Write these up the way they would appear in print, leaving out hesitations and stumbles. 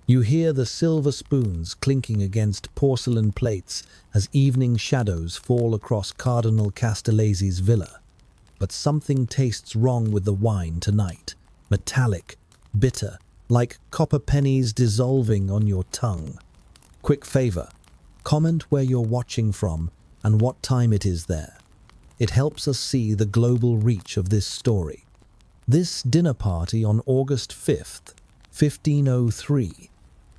You hear the silver spoons clinking against porcelain plates as evening shadows fall across Cardinal Castellesi's villa. But something tastes wrong with the wine tonight. Metallic, bitter, like copper pennies dissolving on your tongue. Quick favor, comment where you're watching from and what time it is there. It helps us see the global reach of this story. This dinner party on August 5th, 1503,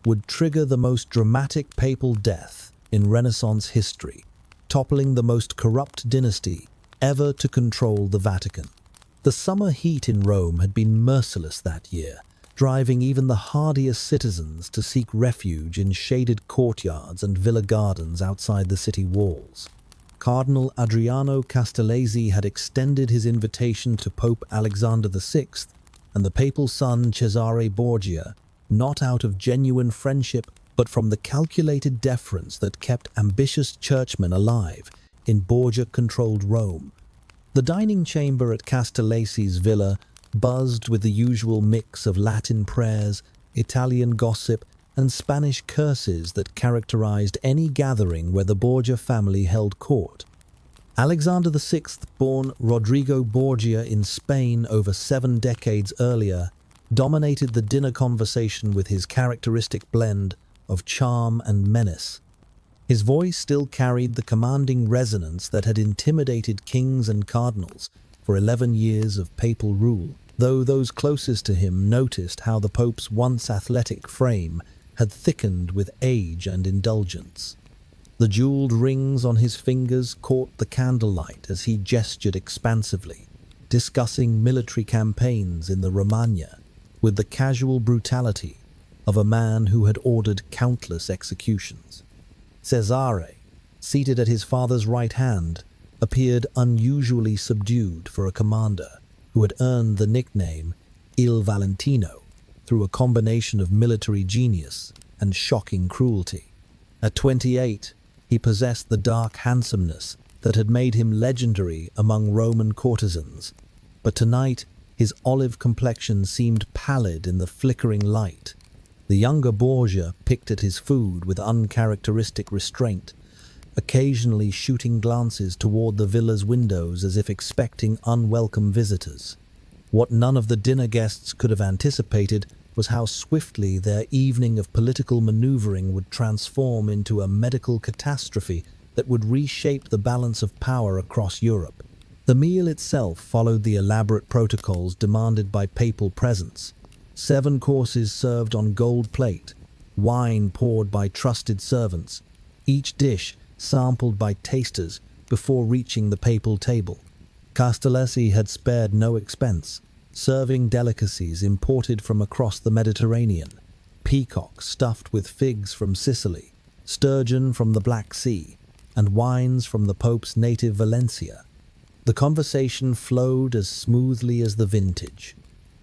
would trigger the most dramatic papal death in Renaissance history, toppling the most corrupt dynasty ever to control the Vatican. The summer heat in Rome had been merciless that year, driving even the hardiest citizens to seek refuge in shaded courtyards and villa gardens outside the city walls. Cardinal Adriano Castellesi had extended his invitation to Pope Alexander VI and the papal son Cesare Borgia, not out of genuine friendship, but from the calculated deference that kept ambitious churchmen alive in Borgia-controlled Rome. The dining chamber at Castellesi's villa buzzed with the usual mix of Latin prayers, Italian gossip, and Spanish curses that characterized any gathering where the Borgia family held court. Alexander VI, born Rodrigo Borgia in Spain over 7 decades earlier, dominated the dinner conversation with his characteristic blend of charm and menace. His voice still carried the commanding resonance that had intimidated kings and cardinals for 11 years of papal rule, though those closest to him noticed how the Pope's once athletic frame had thickened with age and indulgence. The jeweled rings on his fingers caught the candlelight as he gestured expansively, discussing military campaigns in the Romagna with the casual brutality of a man who had ordered countless executions. Cesare, seated at his father's right hand, appeared unusually subdued for a commander who had earned the nickname Il Valentino through a combination of military genius and shocking cruelty. At 28, he possessed the dark handsomeness that had made him legendary among Roman courtesans, but tonight his olive complexion seemed pallid in the flickering light. The younger Borgia picked at his food with uncharacteristic restraint, occasionally shooting glances toward the villa's windows as if expecting unwelcome visitors. What none of the dinner guests could have anticipated was how swiftly their evening of political maneuvering would transform into a medical catastrophe that would reshape the balance of power across Europe. The meal itself followed the elaborate protocols demanded by papal presence. 7 courses served on gold plate, wine poured by trusted servants, each dish sampled by tasters before reaching the papal table. Castellesi had spared no expense, serving delicacies imported from across the Mediterranean, peacock stuffed with figs from Sicily, sturgeon from the Black Sea, and wines from the Pope's native Valencia. The conversation flowed as smoothly as the vintage,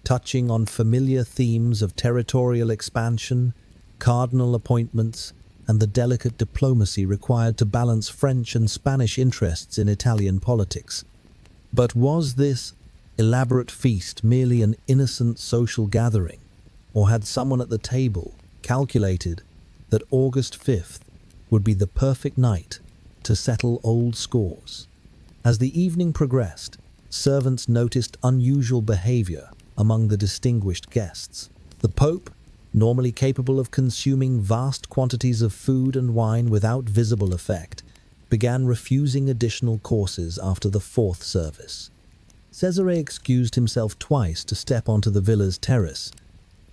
touching on familiar themes of territorial expansion, cardinal appointments, and the delicate diplomacy required to balance French and Spanish interests in Italian politics. But was this elaborate feast merely an innocent social gathering, or had someone at the table calculated that August 5th would be the perfect night to settle old scores? As the evening progressed, servants noticed unusual behavior among the distinguished guests. The Pope, normally capable of consuming vast quantities of food and wine without visible effect, began refusing additional courses after the 4th service. Cesare excused himself twice to step onto the villa's terrace,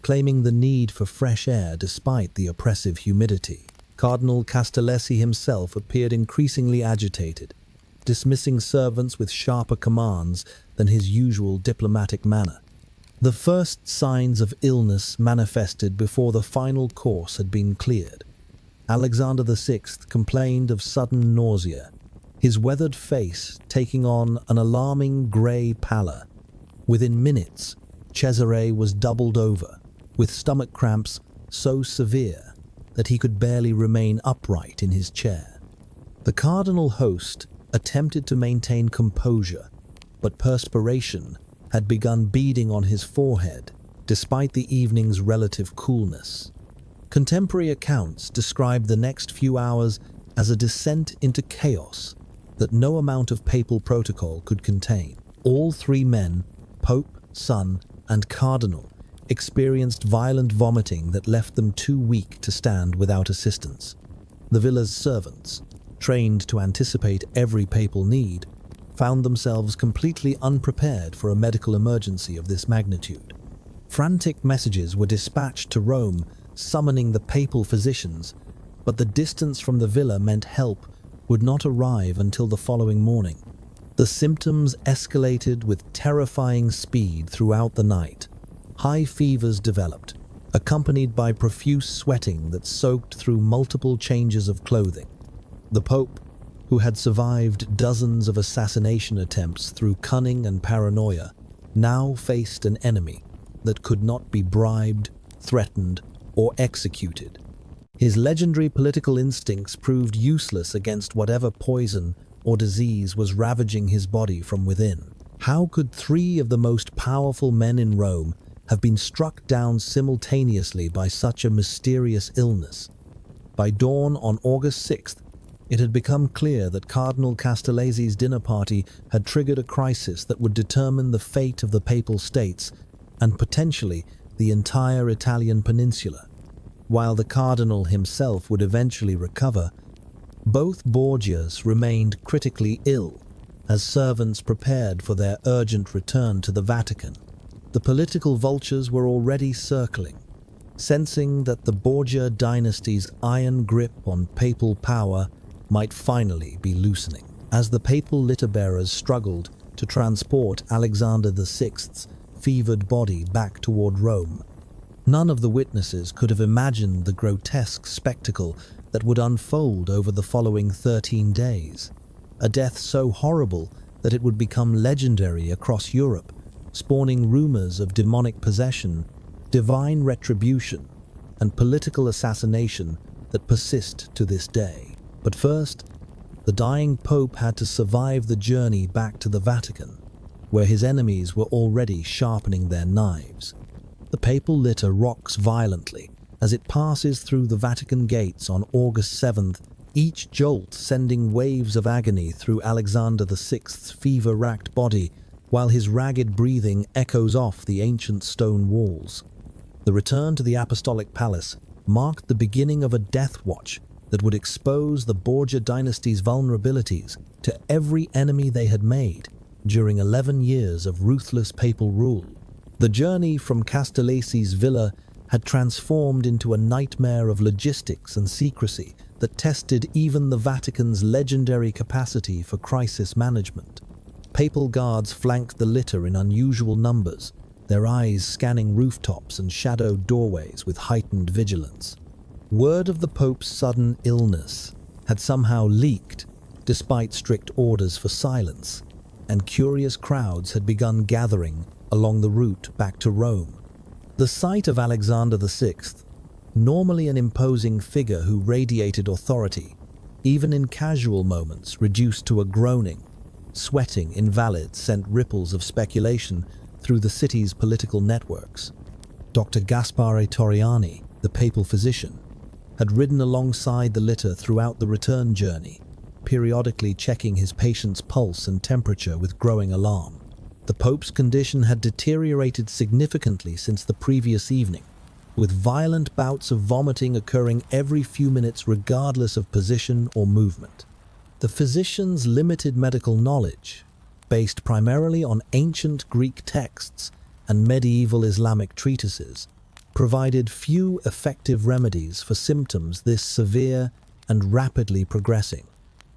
claiming the need for fresh air despite the oppressive humidity. Cardinal Castellesi himself appeared increasingly agitated, dismissing servants with sharper commands than his usual diplomatic manner. The first signs of illness manifested before the final course had been cleared. Alexander VI complained of sudden nausea, his weathered face taking on an alarming grey pallor. Within minutes, Cesare was doubled over, with stomach cramps so severe that he could barely remain upright in his chair. The cardinal host attempted to maintain composure, but perspiration had begun beading on his forehead, despite the evening's relative coolness. Contemporary accounts describe the next few hours as a descent into chaos that no amount of papal protocol could contain. All three men, Pope, Son, and Cardinal, experienced violent vomiting that left them too weak to stand without assistance. The villa's servants, trained to anticipate every papal need, found themselves completely unprepared for a medical emergency of this magnitude. Frantic messages were dispatched to Rome, summoning the papal physicians, but the distance from the villa meant help would not arrive until the following morning. The symptoms escalated with terrifying speed throughout the night. High fevers developed, accompanied by profuse sweating that soaked through multiple changes of clothing. The Pope, who had survived dozens of assassination attempts through cunning and paranoia, now faced an enemy that could not be bribed, threatened, or executed. His legendary political instincts proved useless against whatever poison or disease was ravaging his body from within. How could three of the most powerful men in Rome have been struck down simultaneously by such a mysterious illness? By dawn on August 6th, it had become clear that Cardinal Castellesi's dinner party had triggered a crisis that would determine the fate of the Papal States and potentially the entire Italian peninsula. While the Cardinal himself would eventually recover, both Borgias remained critically ill as servants prepared for their urgent return to the Vatican. The political vultures were already circling, sensing that the Borgia dynasty's iron grip on papal power might finally be loosening. As the papal litter-bearers struggled to transport Alexander VI's fevered body back toward Rome, none of the witnesses could have imagined the grotesque spectacle that would unfold over the following 13 days. A death so horrible that it would become legendary across Europe, spawning rumors of demonic possession, divine retribution, and political assassination that persist to this day. But first, the dying Pope had to survive the journey back to the Vatican, where his enemies were already sharpening their knives. The papal litter rocks violently as it passes through the Vatican gates on August 7th, each jolt sending waves of agony through Alexander VI's fever-racked body, while his ragged breathing echoes off the ancient stone walls. The return to the Apostolic Palace marked the beginning of a death watch that would expose the Borgia dynasty's vulnerabilities to every enemy they had made during 11 years of ruthless papal rule. The journey from Castellesi's villa had transformed into a nightmare of logistics and secrecy that tested even the Vatican's legendary capacity for crisis management. Papal guards flanked the litter in unusual numbers, their eyes scanning rooftops and shadowed doorways with heightened vigilance. Word of the Pope's sudden illness had somehow leaked, despite strict orders for silence, and curious crowds had begun gathering along the route back to Rome. The sight of Alexander VI, normally an imposing figure who radiated authority, even in casual moments reduced to a groaning, sweating invalid sent ripples of speculation through the city's political networks. Dr. Gaspare Torriani, the papal physician, had ridden alongside the litter throughout the return journey, periodically checking his patient's pulse and temperature with growing alarm. The Pope's condition had deteriorated significantly since the previous evening, with violent bouts of vomiting occurring every few minutes regardless of position or movement. The physician's limited medical knowledge, based primarily on ancient Greek texts and medieval Islamic treatises, provided few effective remedies for symptoms this severe and rapidly progressing.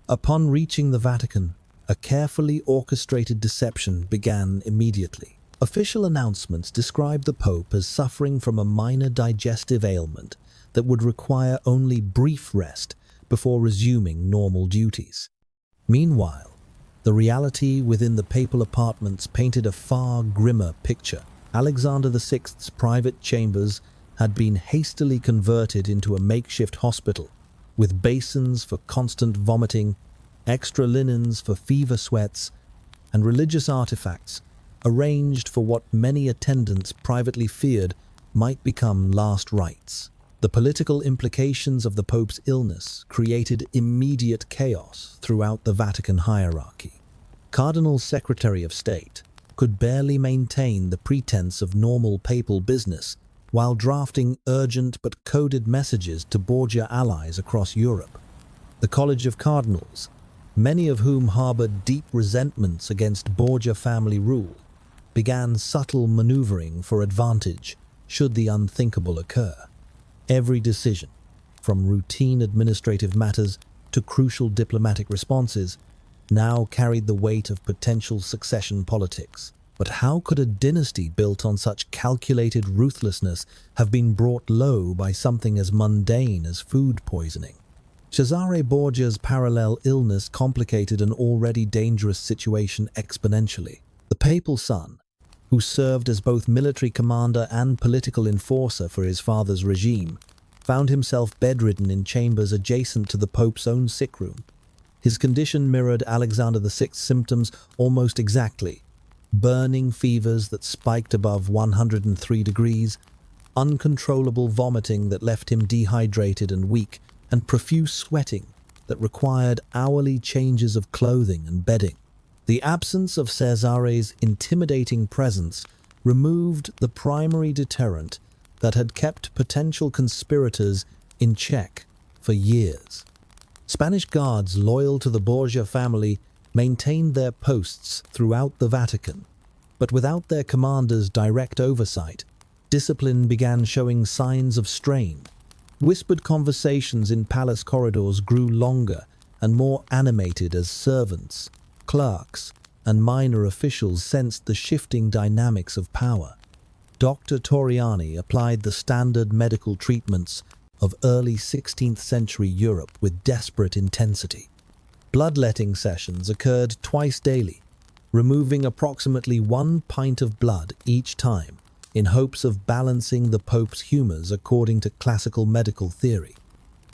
Upon reaching the Vatican, a carefully orchestrated deception began immediately. Official announcements described the Pope as suffering from a minor digestive ailment that would require only brief rest before resuming normal duties. Meanwhile, the reality within the papal apartments painted a far grimmer picture. Alexander VI's private chambers had been hastily converted into a makeshift hospital, with basins for constant vomiting, extra linens for fever sweats, and religious artifacts arranged for what many attendants privately feared might become last rites. The political implications of the Pope's illness created immediate chaos throughout the Vatican hierarchy. Cardinal Secretary of State could barely maintain the pretense of normal papal business while drafting urgent but coded messages to Borgia allies across Europe. The College of Cardinals, many of whom harbored deep resentments against Borgia family rule, began subtle maneuvering for advantage should the unthinkable occur. Every decision, from routine administrative matters to crucial diplomatic responses, now carried the weight of potential succession politics. But how could a dynasty built on such calculated ruthlessness have been brought low by something as mundane as food poisoning? Cesare Borgia's parallel illness complicated an already dangerous situation exponentially. The papal son, who served as both military commander and political enforcer for his father's regime, found himself bedridden in chambers adjacent to the Pope's own sick room. His condition mirrored Alexander VI's symptoms almost exactly: burning fevers that spiked above 103 degrees, uncontrollable vomiting that left him dehydrated and weak, and profuse sweating that required hourly changes of clothing and bedding. The absence of Cesare's intimidating presence removed the primary deterrent that had kept potential conspirators in check for years. Spanish guards loyal to the Borgia family maintained their posts throughout the Vatican, but without their commander's direct oversight, discipline began showing signs of strain. Whispered conversations in palace corridors grew longer and more animated as servants, clerks, and minor officials sensed the shifting dynamics of power. Dr. Torriani applied the standard medical treatments of early 16th century Europe with desperate intensity. Bloodletting sessions occurred twice daily, removing approximately 1 pint of blood each time, in hopes of balancing the Pope's humors according to classical medical theory.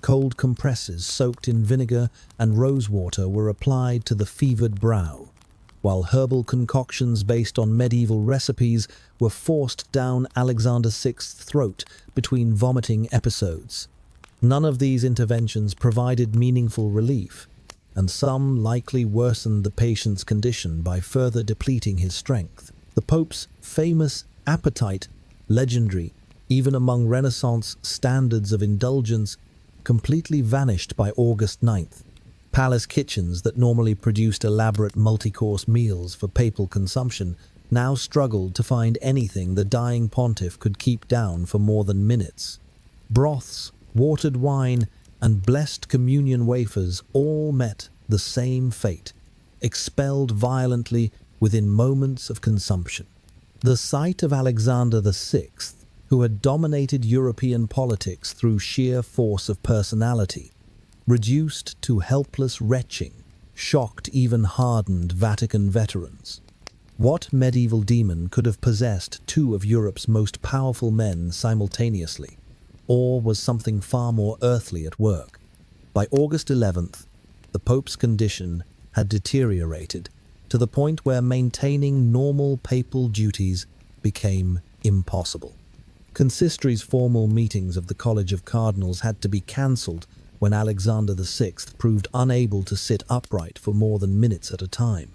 Cold compresses soaked in vinegar and rosewater were applied to the fevered brow, while herbal concoctions based on medieval recipes were forced down Alexander VI's throat between vomiting episodes. None of these interventions provided meaningful relief, and some likely worsened the patient's condition by further depleting his strength. The Pope's famous appetite, legendary even among Renaissance standards of indulgence, completely vanished by August 9th. Palace kitchens that normally produced elaborate multi-course meals for papal consumption now struggled to find anything the dying pontiff could keep down for more than minutes. Broths, watered wine, and blessed communion wafers all met the same fate, expelled violently within moments of consumption. The sight of Alexander VI, who had dominated European politics through sheer force of personality, reduced to helpless retching, shocked even hardened Vatican veterans. What medieval demon could have possessed two of Europe's most powerful men simultaneously? Or was something far more earthly at work? By August 11th, the Pope's condition had deteriorated to the point where maintaining normal papal duties became impossible. Consistory's formal meetings of the College of Cardinals had to be cancelled when Alexander VI proved unable to sit upright for more than minutes at a time.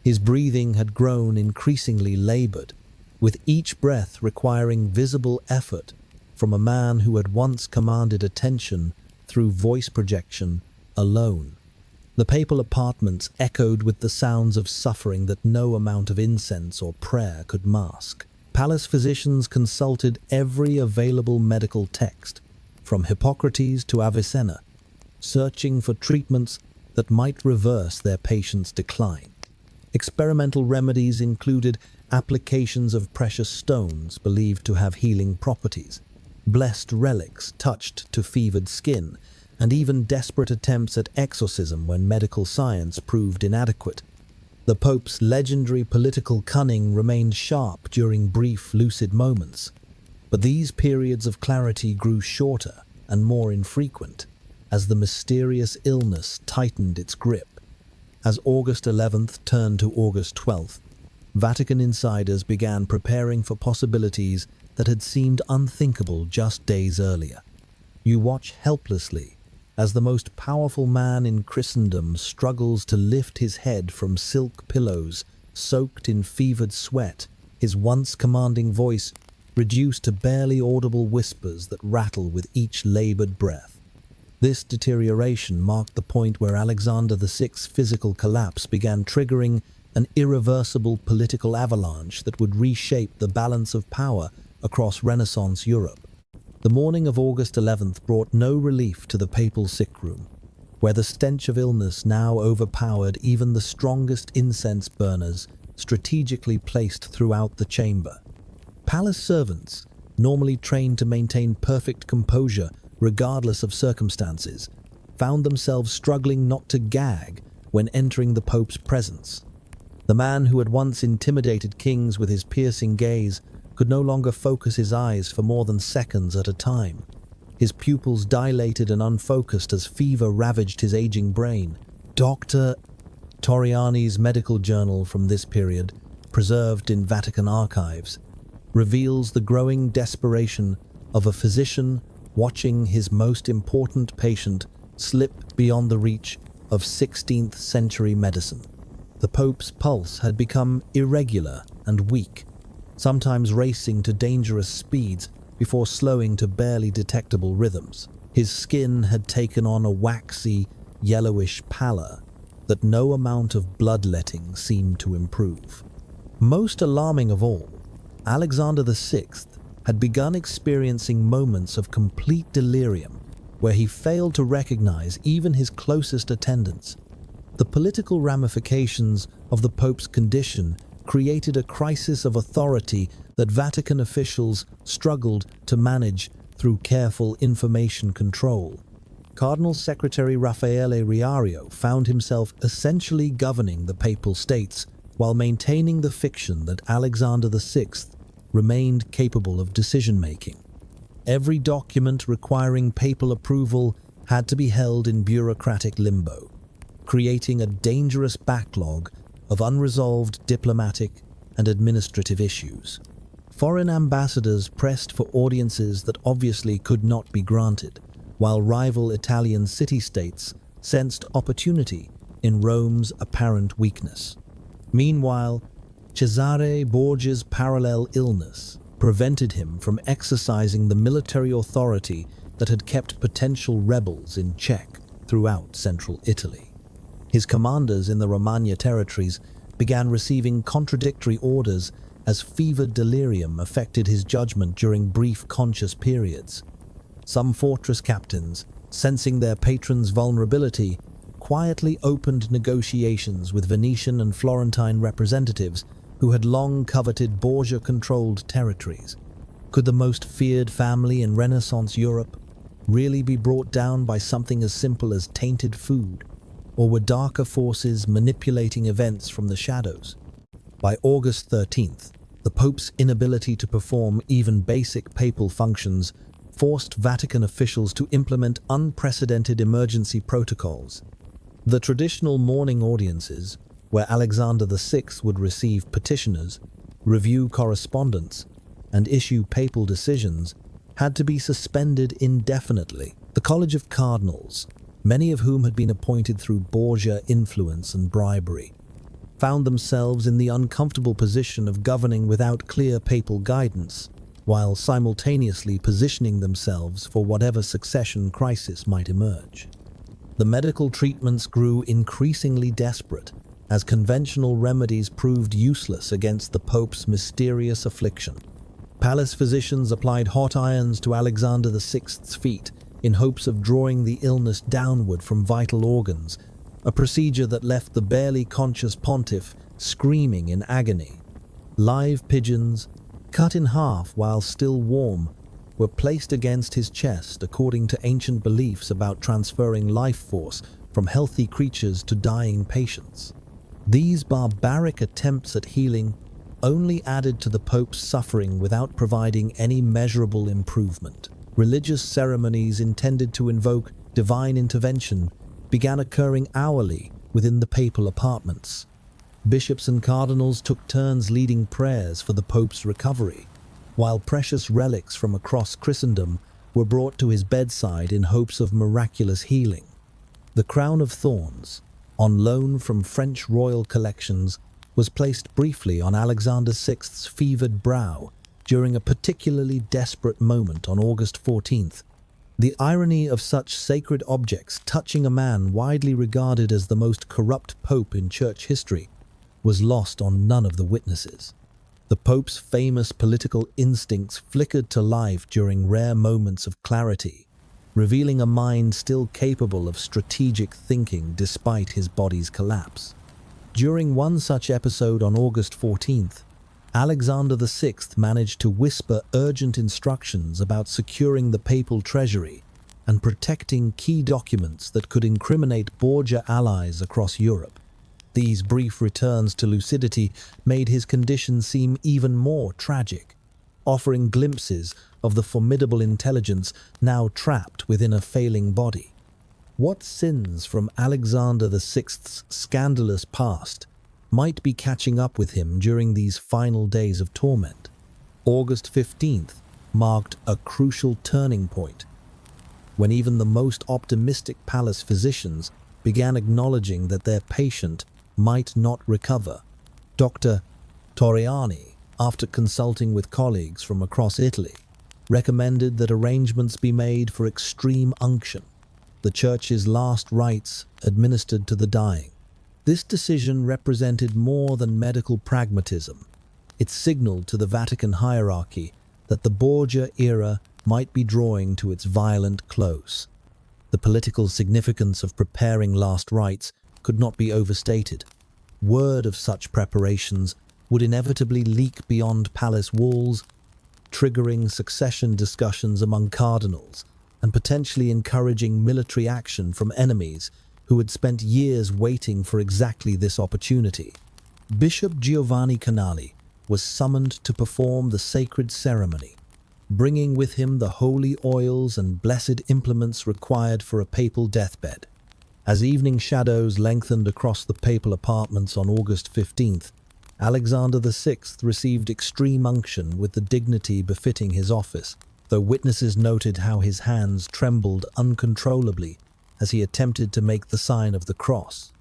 His breathing had grown increasingly labored, with each breath requiring visible effort from a man who had once commanded attention through voice projection alone. The papal apartments echoed with the sounds of suffering that no amount of incense or prayer could mask. Palace physicians consulted every available medical text, from Hippocrates to Avicenna, searching for treatments that might reverse their patients' decline. Experimental remedies included applications of precious stones believed to have healing properties, blessed relics touched to fevered skin, and even desperate attempts at exorcism when medical science proved inadequate. The Pope's legendary political cunning remained sharp during brief, lucid moments, but these periods of clarity grew shorter and more infrequent as the mysterious illness tightened its grip. As August 11th turned to August 12th, Vatican insiders began preparing for possibilities that had seemed unthinkable just days earlier. You watch helplessly as the most powerful man in Christendom struggles to lift his head from silk pillows soaked in fevered sweat, his once commanding voice reduced to barely audible whispers that rattle with each labored breath. This deterioration marked the point where Alexander VI's physical collapse began triggering an irreversible political avalanche that would reshape the balance of power across Renaissance Europe. The morning of August 11th brought no relief to the papal sick room, where the stench of illness now overpowered even the strongest incense burners strategically placed throughout the chamber. Palace servants, normally trained to maintain perfect composure regardless of circumstances, found themselves struggling not to gag when entering the Pope's presence. The man who had once intimidated kings with his piercing gaze could no longer focus his eyes for more than seconds at a time. His pupils dilated and unfocused as fever ravaged his aging brain. Dr. Torriani's medical journal from this period, preserved in Vatican archives, reveals the growing desperation of a physician watching his most important patient slip beyond the reach of 16th century medicine. The Pope's pulse had become irregular and weak, sometimes racing to dangerous speeds before slowing to barely detectable rhythms. His skin had taken on a waxy, yellowish pallor that no amount of bloodletting seemed to improve. Most alarming of all, Alexander VI had begun experiencing moments of complete delirium where he failed to recognize even his closest attendants. The political ramifications of the Pope's condition created a crisis of authority that Vatican officials struggled to manage through careful information control. Cardinal Secretary Raffaele Riario found himself essentially governing the Papal States while maintaining the fiction that Alexander VI remained capable of decision-making. Every document requiring papal approval had to be held in bureaucratic limbo, creating a dangerous backlog of unresolved diplomatic and administrative issues. Foreign ambassadors pressed for audiences that obviously could not be granted, while rival Italian city-states sensed opportunity in Rome's apparent weakness. Meanwhile, Cesare Borgia's parallel illness prevented him from exercising the military authority that had kept potential rebels in check throughout central Italy. His commanders in the Romagna territories began receiving contradictory orders as fevered delirium affected his judgment during brief conscious periods. Some fortress captains, sensing their patron's vulnerability, quietly opened negotiations with Venetian and Florentine representatives who had long coveted Borgia-controlled territories. Could the most feared family in Renaissance Europe really be brought down by something as simple as tainted food? Or were darker forces manipulating events from the shadows? By August 13th, the Pope's inability to perform even basic papal functions forced Vatican officials to implement unprecedented emergency protocols. The traditional morning audiences, where Alexander VI would receive petitioners, review correspondence, and issue papal decisions, had to be suspended indefinitely. The College of Cardinals, many of whom had been appointed through Borgia influence and bribery, found themselves in the uncomfortable position of governing without clear papal guidance, while simultaneously positioning themselves for whatever succession crisis might emerge. The medical treatments grew increasingly desperate as conventional remedies proved useless against the Pope's mysterious affliction. Palace physicians applied hot irons to Alexander VI's feet in hopes of drawing the illness downward from vital organs, a procedure that left the barely conscious pontiff screaming in agony. Live pigeons, cut in half while still warm, were placed against his chest according to ancient beliefs about transferring life force from healthy creatures to dying patients. These barbaric attempts at healing only added to the Pope's suffering without providing any measurable improvement. Religious ceremonies intended to invoke divine intervention began occurring hourly within the papal apartments. Bishops and cardinals took turns leading prayers for the Pope's recovery, while precious relics from across Christendom were brought to his bedside in hopes of miraculous healing. The crown of thorns, on loan from French royal collections, was placed briefly on Alexander VI's fevered brow during a particularly desperate moment on August 14th. The irony of such sacred objects touching a man widely regarded as the most corrupt pope in church history was lost on none of the witnesses. The Pope's famous political instincts flickered to life during rare moments of clarity, revealing a mind still capable of strategic thinking despite his body's collapse. During one such episode on August 14th, Alexander VI managed to whisper urgent instructions about securing the papal treasury and protecting key documents that could incriminate Borgia allies across Europe. These brief returns to lucidity made his condition seem even more tragic, offering glimpses of the formidable intelligence now trapped within a failing body. What sins from Alexander VI's scandalous past might be catching up with him during these final days of torment? August 15th marked a crucial turning point, when even the most optimistic palace physicians began acknowledging that their patient might not recover. Dr. Torriani, after consulting with colleagues from across Italy, recommended that arrangements be made for extreme unction, the Church's last rites administered to the dying. This decision represented more than medical pragmatism. It signaled to the Vatican hierarchy that the Borgia era might be drawing to its violent close. The political significance of preparing last rites could not be overstated. Word of such preparations would inevitably leak beyond palace walls, triggering succession discussions among cardinals and potentially encouraging military action from enemies who had spent years waiting for exactly this opportunity. Bishop Giovanni Canali was summoned to perform the sacred ceremony, bringing with him the holy oils and blessed implements required for a papal deathbed. As evening shadows lengthened across the papal apartments on August 15th, Alexander VI received extreme unction with the dignity befitting his office, though witnesses noted how his hands trembled uncontrollably as he attempted to make the sign of the cross.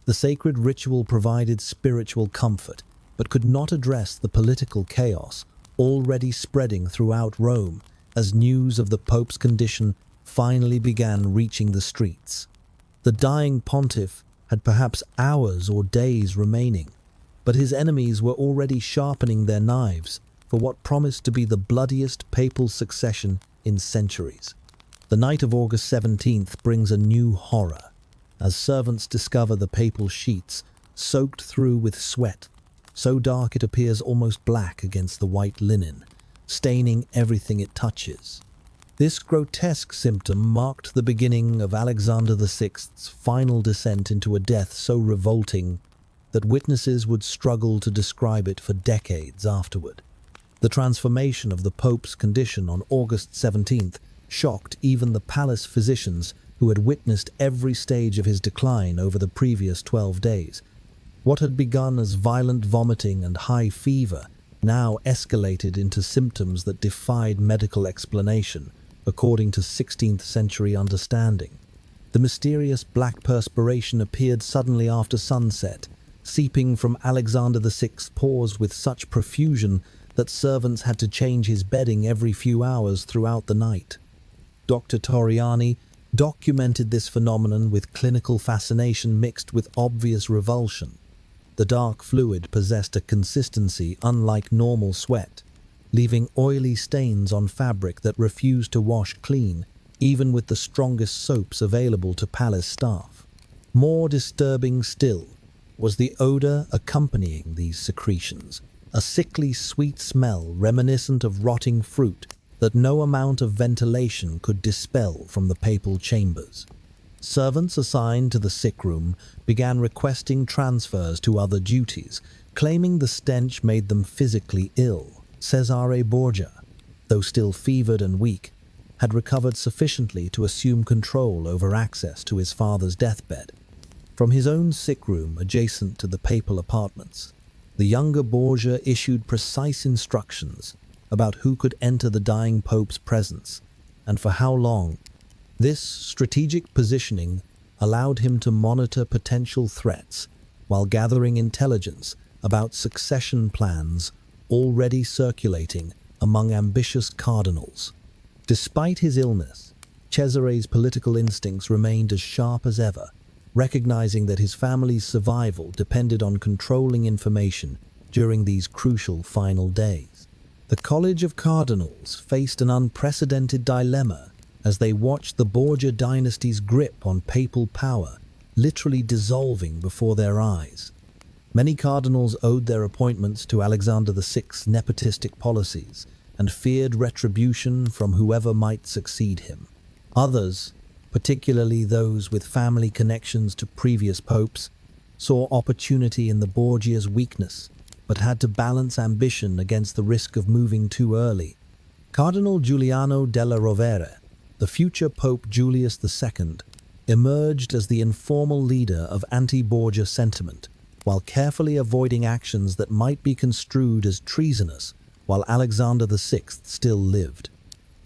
The sacred ritual provided spiritual comfort, but could not address the political chaos already spreading throughout Rome as news of the Pope's condition finally began reaching the streets. The dying pontiff had perhaps hours or days remaining, but his enemies were already sharpening their knives for what promised to be the bloodiest papal succession in centuries. The night of August 17th brings a new horror, as servants discover the papal sheets soaked through with sweat, so dark it appears almost black against the white linen, staining everything it touches. This grotesque symptom marked the beginning of Alexander VI's final descent into a death so revolting that witnesses would struggle to describe it for decades afterward. The transformation of the Pope's condition on August 17th shocked even the palace physicians who had witnessed every stage of his decline over the previous 12 days. What had begun as violent vomiting and high fever now escalated into symptoms that defied medical explanation, according to 16th century understanding. The mysterious black perspiration appeared suddenly after sunset, seeping from Alexander VI's pores with such profusion that servants had to change his bedding every few hours throughout the night. Dr. Torriani documented this phenomenon with clinical fascination mixed with obvious revulsion. The dark fluid possessed a consistency unlike normal sweat, leaving oily stains on fabric that refused to wash clean, even with the strongest soaps available to palace staff. More disturbing still was the odor accompanying these secretions, a sickly sweet smell reminiscent of rotting fruit that no amount of ventilation could dispel from the papal chambers. Servants assigned to the sick room began requesting transfers to other duties, claiming the stench made them physically ill. Cesare Borgia, though still fevered and weak, had recovered sufficiently to assume control over access to his father's deathbed. From his own sick room adjacent to the papal apartments, the younger Borgia issued precise instructions about who could enter the dying pope's presence, and for how long. This strategic positioning allowed him to monitor potential threats while gathering intelligence about succession plans already circulating among ambitious cardinals. Despite his illness, Cesare's political instincts remained as sharp as ever, recognizing that his family's survival depended on controlling information during these crucial final days. The College of Cardinals faced an unprecedented dilemma as they watched the Borgia dynasty's grip on papal power literally dissolving before their eyes. Many cardinals owed their appointments to Alexander VI's nepotistic policies and feared retribution from whoever might succeed him. Others, particularly those with family connections to previous popes, saw opportunity in the Borgia's weakness, but had to balance ambition against the risk of moving too early. Cardinal Giuliano della Rovere, the future Pope Julius II, emerged as the informal leader of anti-Borgia sentiment, while carefully avoiding actions that might be construed as treasonous while Alexander VI still lived.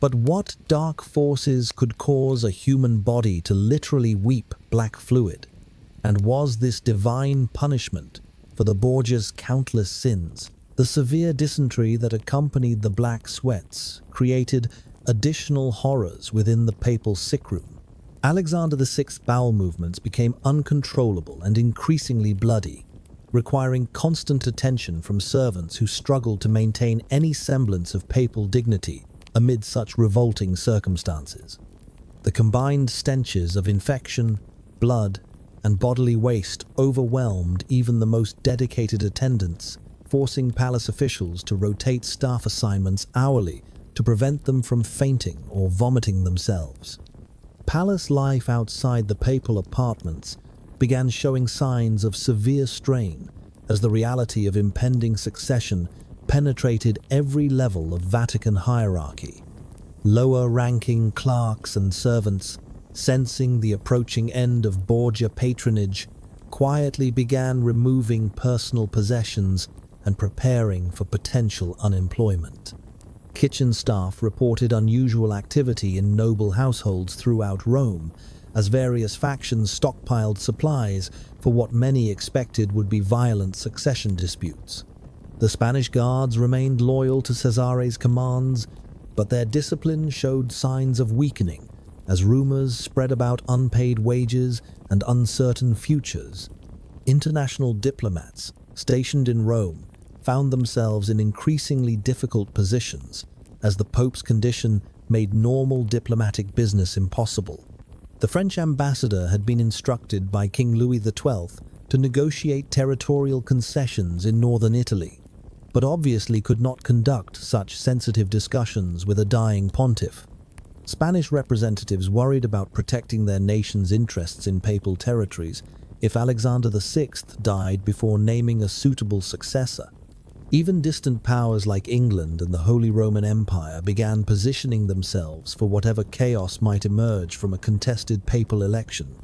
But what dark forces could cause a human body to literally weep black fluid? And was this divine punishment for the Borgias' countless sins? The severe dysentery that accompanied the black sweats created additional horrors within the papal sick room. Alexander VI's bowel movements became uncontrollable and increasingly bloody, requiring constant attention from servants who struggled to maintain any semblance of papal dignity amid such revolting circumstances. The combined stenches of infection, blood, and bodily waste overwhelmed even the most dedicated attendants, forcing palace officials to rotate staff assignments hourly to prevent them from fainting or vomiting themselves. Palace life outside the papal apartments began showing signs of severe strain as the reality of impending succession penetrated every level of Vatican hierarchy. Lower-ranking clerks and servants, sensing the approaching end of Borgia patronage, quietly began removing personal possessions and preparing for potential unemployment. Kitchen staff reported unusual activity in noble households throughout Rome, as various factions stockpiled supplies for what many expected would be violent succession disputes. The Spanish guards remained loyal to Cesare's commands, but their discipline showed signs of weakening as rumors spread about unpaid wages and uncertain futures. International diplomats stationed in Rome found themselves in increasingly difficult positions as the Pope's condition made normal diplomatic business impossible. The French ambassador had been instructed by King Louis XII to negotiate territorial concessions in northern Italy, but obviously could not conduct such sensitive discussions with a dying pontiff. Spanish representatives worried about protecting their nation's interests in papal territories if Alexander VI died before naming a suitable successor. Even distant powers like England and the Holy Roman Empire began positioning themselves for whatever chaos might emerge from a contested papal election.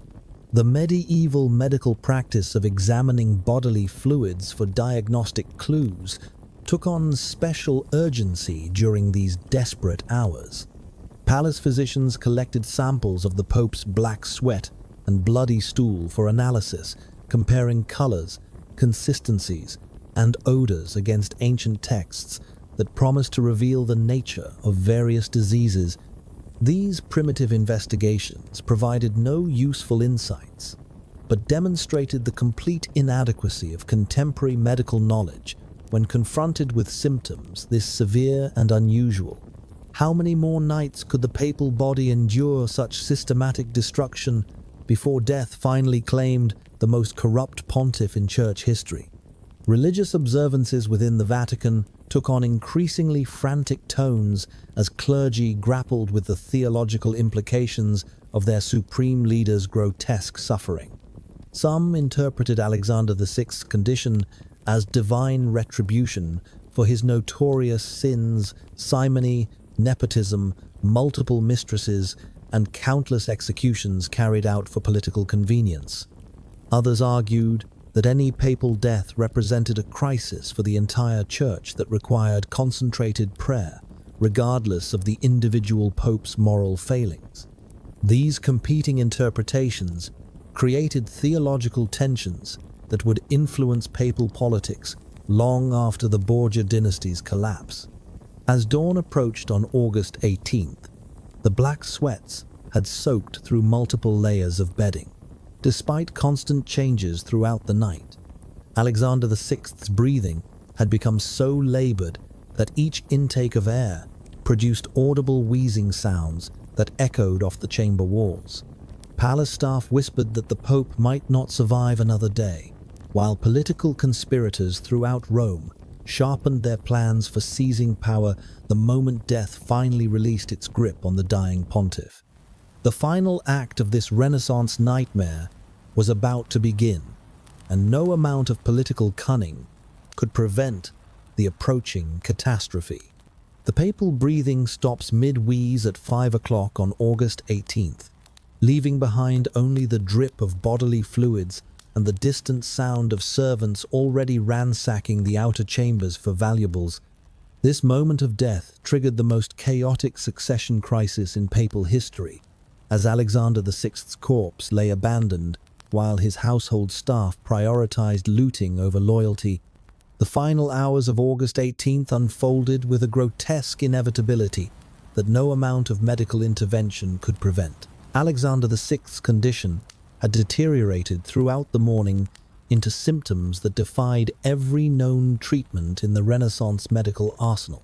The medieval medical practice of examining bodily fluids for diagnostic clues took on special urgency during these desperate hours. Palace physicians collected samples of the Pope's black sweat and bloody stool for analysis, comparing colors, consistencies, and odors against ancient texts that promised to reveal the nature of various diseases. These primitive investigations provided no useful insights, but demonstrated the complete inadequacy of contemporary medical knowledge when confronted with symptoms this severe and unusual. How many more nights could the papal body endure such systematic destruction before death finally claimed the most corrupt pontiff in church history? Religious observances within the Vatican took on increasingly frantic tones as clergy grappled with the theological implications of their supreme leader's grotesque suffering. Some interpreted Alexander VI's condition as divine retribution for his notorious sins, simony, nepotism, multiple mistresses, and countless executions carried out for political convenience. Others argued that any papal death represented a crisis for the entire church that required concentrated prayer regardless of the individual pope's moral failings. These competing interpretations created theological tensions that would influence papal politics long after the Borgia dynasty's collapse. As dawn approached on August 18th, the black sweats had soaked through multiple layers of bedding. Despite constant changes throughout the night, Alexander VI's breathing had become so labored that each intake of air produced audible wheezing sounds that echoed off the chamber walls. Palace staff whispered that the Pope might not survive another day, while political conspirators throughout Rome sharpened their plans for seizing power the moment death finally released its grip on the dying pontiff. The final act of this Renaissance nightmare was about to begin, and no amount of political cunning could prevent the approaching catastrophe. The papal breathing stops mid-wheeze at 5 o'clock on August 18th, leaving behind only the drip of bodily fluids and the distant sound of servants already ransacking the outer chambers for valuables. This moment of death triggered the most chaotic succession crisis in papal history, as Alexander VI's corpse lay abandoned while his household staff prioritized looting over loyalty. The final hours of August 18th unfolded with a grotesque inevitability that no amount of medical intervention could prevent. Alexander VI's condition had deteriorated throughout the morning into symptoms that defied every known treatment in the Renaissance medical arsenal.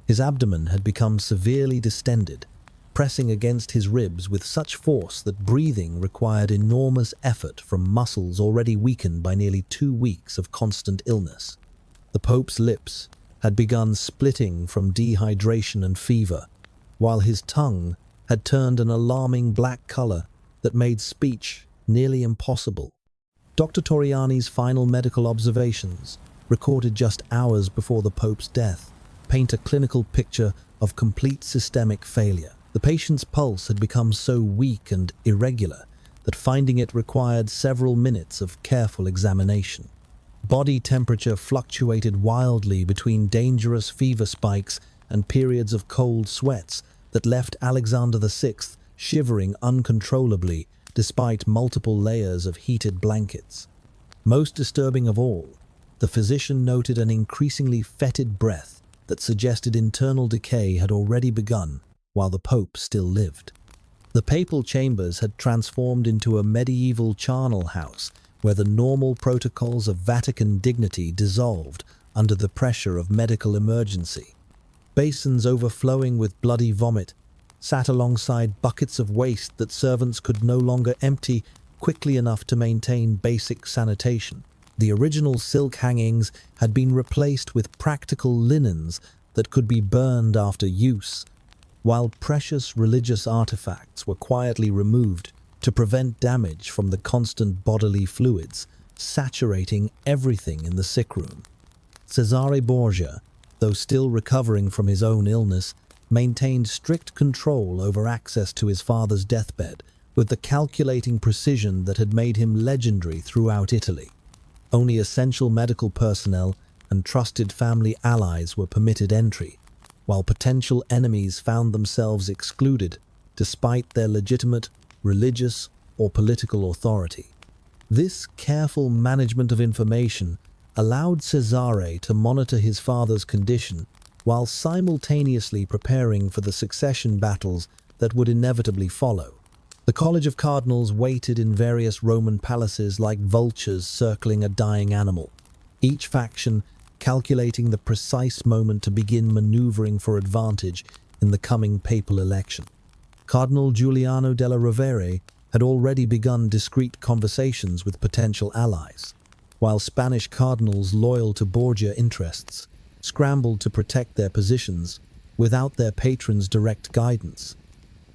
His abdomen had become severely distended, pressing against his ribs with such force that breathing required enormous effort from muscles already weakened by nearly 2 weeks of constant illness. The Pope's lips had begun splitting from dehydration and fever, while his tongue had turned an alarming black color that made speech nearly impossible. Dr. Torriani's final medical observations, recorded just hours before the Pope's death, paint a clinical picture of complete systemic failure. The patient's pulse had become so weak and irregular that finding it required several minutes of careful examination. Body temperature fluctuated wildly between dangerous fever spikes and periods of cold sweats that left Alexander VI shivering uncontrollably despite multiple layers of heated blankets. Most disturbing of all, the physician noted an increasingly fetid breath that suggested internal decay had already begun while the Pope still lived. The papal chambers had transformed into a medieval charnel house where the normal protocols of Vatican dignity dissolved under the pressure of medical emergency. Basins overflowing with bloody vomit sat alongside buckets of waste that servants could no longer empty quickly enough to maintain basic sanitation. The original silk hangings had been replaced with practical linens that could be burned after use, while precious religious artifacts were quietly removed to prevent damage from the constant bodily fluids saturating everything in the sick room. Cesare Borgia, though still recovering from his own illness, maintained strict control over access to his father's deathbed with the calculating precision that had made him legendary throughout Italy. Only essential medical personnel and trusted family allies were permitted entry, while potential enemies found themselves excluded despite their legitimate religious or political authority. This careful management of information allowed Cesare to monitor his father's condition while simultaneously preparing for the succession battles that would inevitably follow. The College of Cardinals waited in various Roman palaces like vultures circling a dying animal, each faction calculating the precise moment to begin maneuvering for advantage in the coming papal election. Cardinal Giuliano della Rovere had already begun discreet conversations with potential allies, while Spanish cardinals loyal to Borgia interests scrambled to protect their positions without their patron's direct guidance.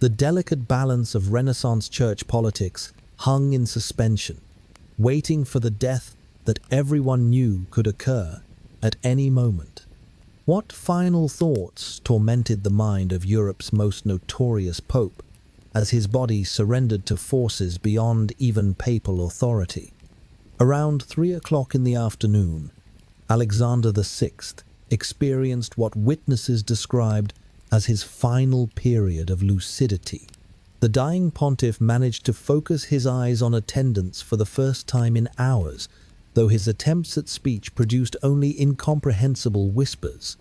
The delicate balance of Renaissance church politics hung in suspension, waiting for the death that everyone knew could occur at any moment. What final thoughts tormented the mind of Europe's most notorious pope as his body surrendered to forces beyond even papal authority? Around 3 o'clock in the afternoon, Alexander VI experienced what witnesses described as his final period of lucidity. The dying pontiff managed to focus his eyes on attendants for the first time in hours, though his attempts at speech produced only incomprehensible whispers.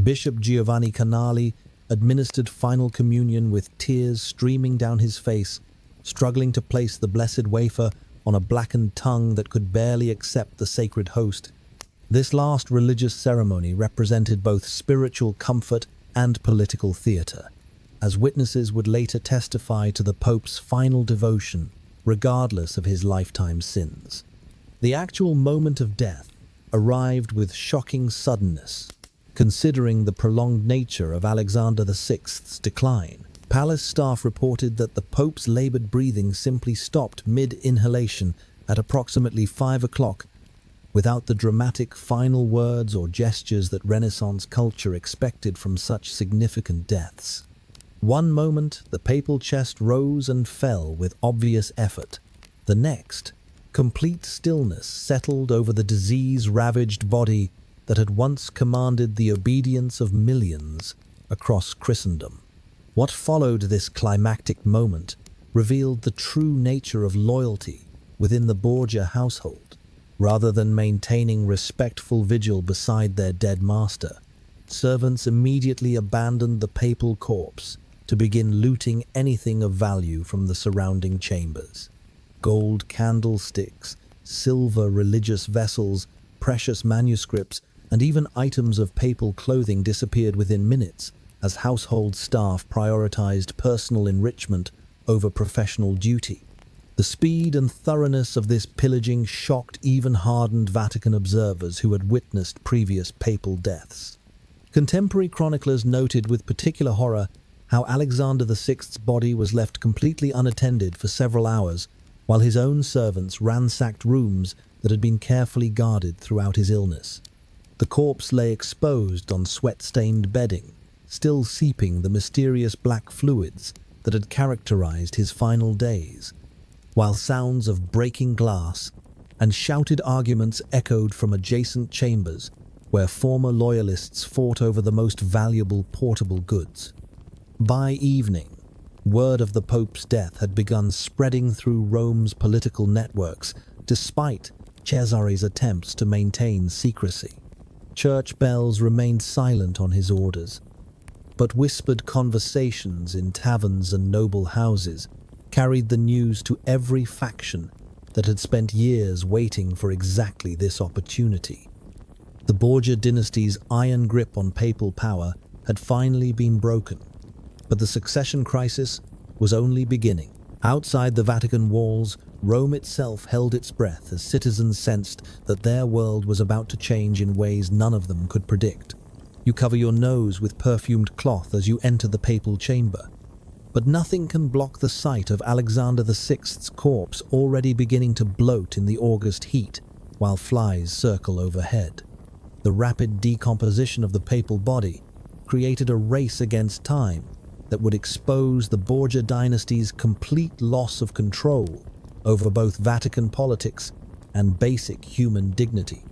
Bishop Giovanni Canali administered final communion with tears streaming down his face, struggling to place the blessed wafer on a blackened tongue that could barely accept the sacred host. This last religious ceremony represented both spiritual comfort and political theater, as witnesses would later testify to the Pope's final devotion, regardless of his lifetime sins. The actual moment of death arrived with shocking suddenness, considering the prolonged nature of Alexander VI's decline. Palace staff reported that the Pope's labored breathing simply stopped mid-inhalation at approximately 5 o'clock, without the dramatic final words or gestures that Renaissance culture expected from such significant deaths. One moment, the papal chest rose and fell with obvious effort. The next, complete stillness settled over the disease-ravaged body that had once commanded the obedience of millions across Christendom. What followed this climactic moment revealed the true nature of loyalty within the Borgia household. Rather than maintaining respectful vigil beside their dead master, servants immediately abandoned the papal corpse to begin looting anything of value from the surrounding chambers. Gold candlesticks, silver religious vessels, precious manuscripts, and even items of papal clothing disappeared within minutes as household staff prioritized personal enrichment over professional duty. The speed and thoroughness of this pillaging shocked even hardened Vatican observers who had witnessed previous papal deaths. Contemporary chroniclers noted with particular horror how Alexander VI's body was left completely unattended for several hours, while his own servants ransacked rooms that had been carefully guarded throughout his illness. The corpse lay exposed on sweat-stained bedding, still seeping the mysterious black fluids that had characterized his final days, while sounds of breaking glass and shouted arguments echoed from adjacent chambers where former loyalists fought over the most valuable portable goods. By evening, word of the Pope's death had begun spreading through Rome's political networks, despite Cesare's attempts to maintain secrecy. Church bells remained silent on his orders, but whispered conversations in taverns and noble houses carried the news to every faction that had spent years waiting for exactly this opportunity. The Borgia dynasty's iron grip on papal power had finally been broken, but the succession crisis was only beginning. Outside the Vatican walls, Rome itself held its breath as citizens sensed that their world was about to change in ways none of them could predict. You cover your nose with perfumed cloth as you enter the papal chamber, but nothing can block the sight of Alexander VI's corpse already beginning to bloat in the August heat while flies circle overhead. The rapid decomposition of the papal body created a race against time that would expose the Borgia dynasty's complete loss of control over both Vatican politics and basic human dignity.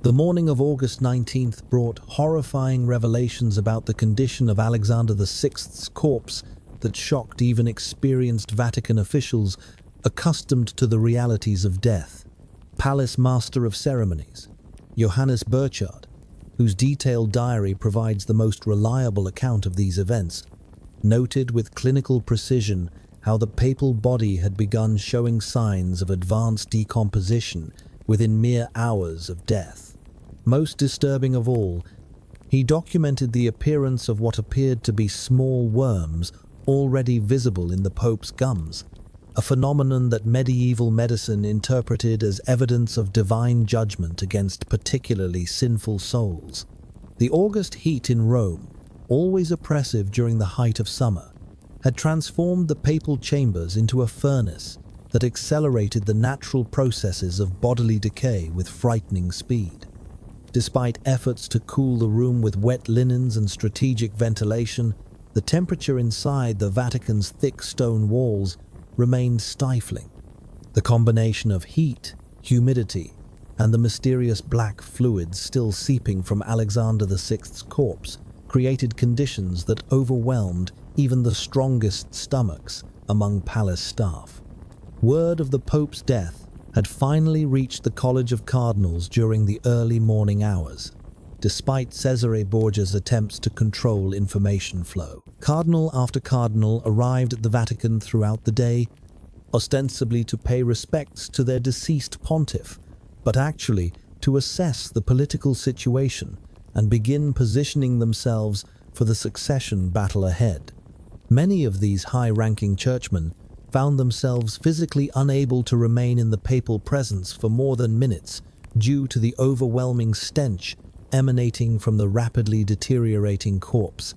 The morning of August 19th brought horrifying revelations about the condition of Alexander VI's corpse that shocked even experienced Vatican officials accustomed to the realities of death. Palace Master of Ceremonies, Johannes Burchard, whose detailed diary provides the most reliable account of these events, noted with clinical precision how the papal body had begun showing signs of advanced decomposition within mere hours of death. Most disturbing of all, he documented the appearance of what appeared to be small worms already visible in the Pope's gums, a phenomenon that medieval medicine interpreted as evidence of divine judgment against particularly sinful souls. The August heat in Rome, always oppressive during the height of summer, had transformed the papal chambers into a furnace that accelerated the natural processes of bodily decay with frightening speed. Despite efforts to cool the room with wet linens and strategic ventilation, the temperature inside the Vatican's thick stone walls remained stifling. The combination of heat, humidity, and the mysterious black fluids still seeping from Alexander VI's corpse created conditions that overwhelmed even the strongest stomachs among palace staff. Word of the Pope's death had finally reached the College of Cardinals during the early morning hours. Despite Cesare Borgia's attempts to control information flow, cardinal after cardinal arrived at the Vatican throughout the day, ostensibly to pay respects to their deceased pontiff, but actually to assess the political situation and begin positioning themselves for the succession battle ahead. Many of these high-ranking churchmen found themselves physically unable to remain in the papal presence for more than minutes due to the overwhelming stench emanating from the rapidly deteriorating corpse.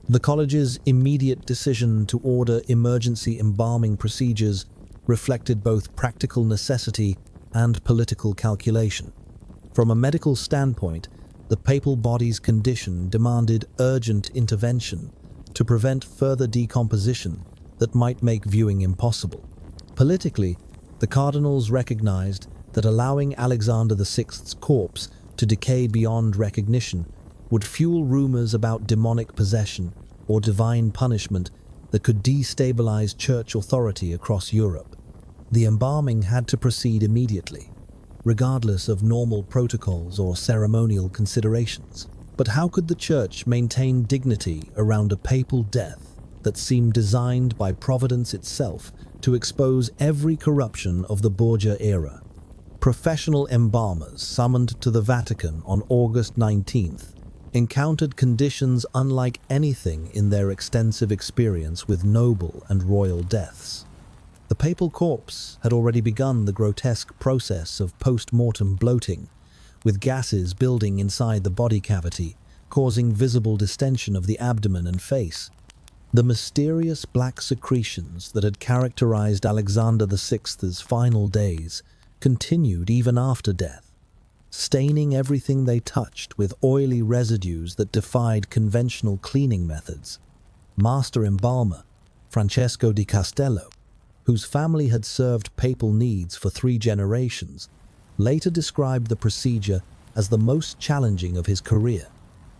The college's immediate decision to order emergency embalming procedures reflected both practical necessity and political calculation. From a medical standpoint, the papal body's condition demanded urgent intervention to prevent further decomposition that might make viewing impossible. Politically, the cardinals recognized that allowing Alexander VI's corpse to decay beyond recognition would fuel rumors about demonic possession or divine punishment that could destabilize church authority across Europe. The embalming had to proceed immediately, regardless of normal protocols or ceremonial considerations. But how could the church maintain dignity around a papal death that seemed designed by Providence itself to expose every corruption of the Borgia era? Professional embalmers summoned to the Vatican on August 19th encountered conditions unlike anything in their extensive experience with noble and royal deaths. The papal corpse had already begun the grotesque process of post-mortem bloating, with gases building inside the body cavity, causing visible distension of the abdomen and face. The mysterious black secretions that had characterized Alexander VI's final days continued even after death, staining everything they touched with oily residues that defied conventional cleaning methods. Master embalmer Francesco di Castello, whose family had served papal needs for 3 generations, later described the procedure as the most challenging of his career.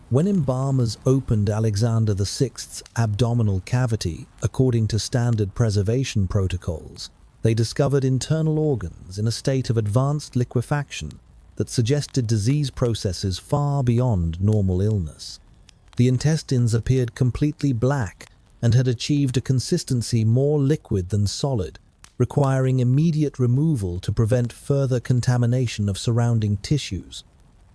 When embalmers opened Alexander VI's abdominal cavity according to standard preservation protocols, they discovered internal organs in a state of advanced liquefaction that suggested disease processes far beyond normal illness. The intestines appeared completely black and had achieved a consistency more liquid than solid, requiring immediate removal to prevent further contamination of surrounding tissues.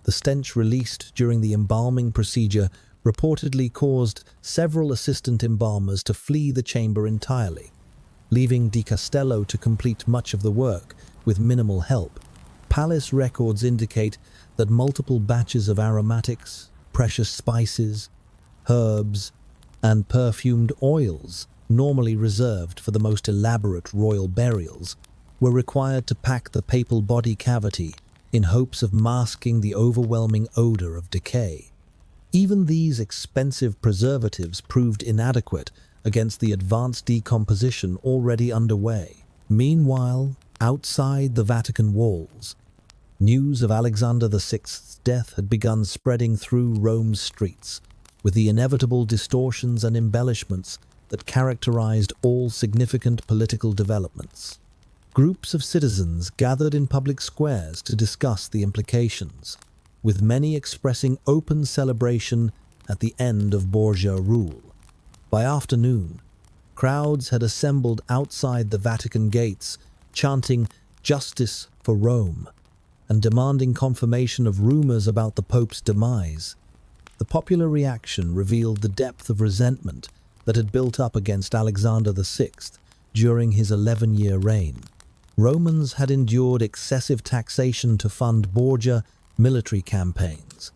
The stench released during the embalming procedure reportedly caused several assistant embalmers to flee the chamber entirely, leaving Di Castello to complete much of the work with minimal help. Palace records indicate that multiple batches of aromatics, precious spices, herbs, and perfumed oils, normally reserved for the most elaborate royal burials, were required to pack the papal body cavity in hopes of masking the overwhelming odor of decay. Even these expensive preservatives proved inadequate against the advanced decomposition already underway. Meanwhile, outside the Vatican walls, news of Alexander VI's death had begun spreading through Rome's streets, with the inevitable distortions and embellishments that characterized all significant political developments. Groups of citizens gathered in public squares to discuss the implications, with many expressing open celebration at the end of Borgia rule. By afternoon, crowds had assembled outside the Vatican gates, chanting "Justice for Rome" and demanding confirmation of rumors about the Pope's demise. The popular reaction revealed the depth of resentment that had built up against Alexander VI during his 11-year reign. Romans had endured excessive taxation to fund Borgia military campaigns,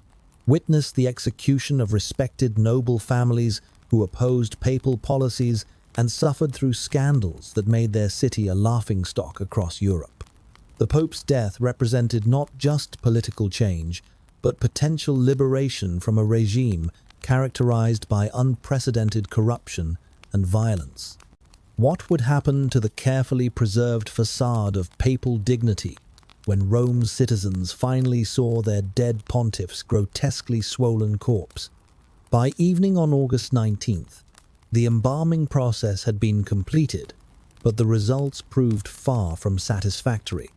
witnessed the execution of respected noble families who opposed papal policies, and suffered through scandals that made their city a laughingstock across Europe. The Pope's death represented not just political change, but potential liberation from a regime characterized by unprecedented corruption and violence. What would happen to the carefully preserved facade of papal dignity when Rome's citizens finally saw their dead pontiff's grotesquely swollen corpse? By evening on August 19th, the embalming process had been completed, but the results proved far from satisfactory.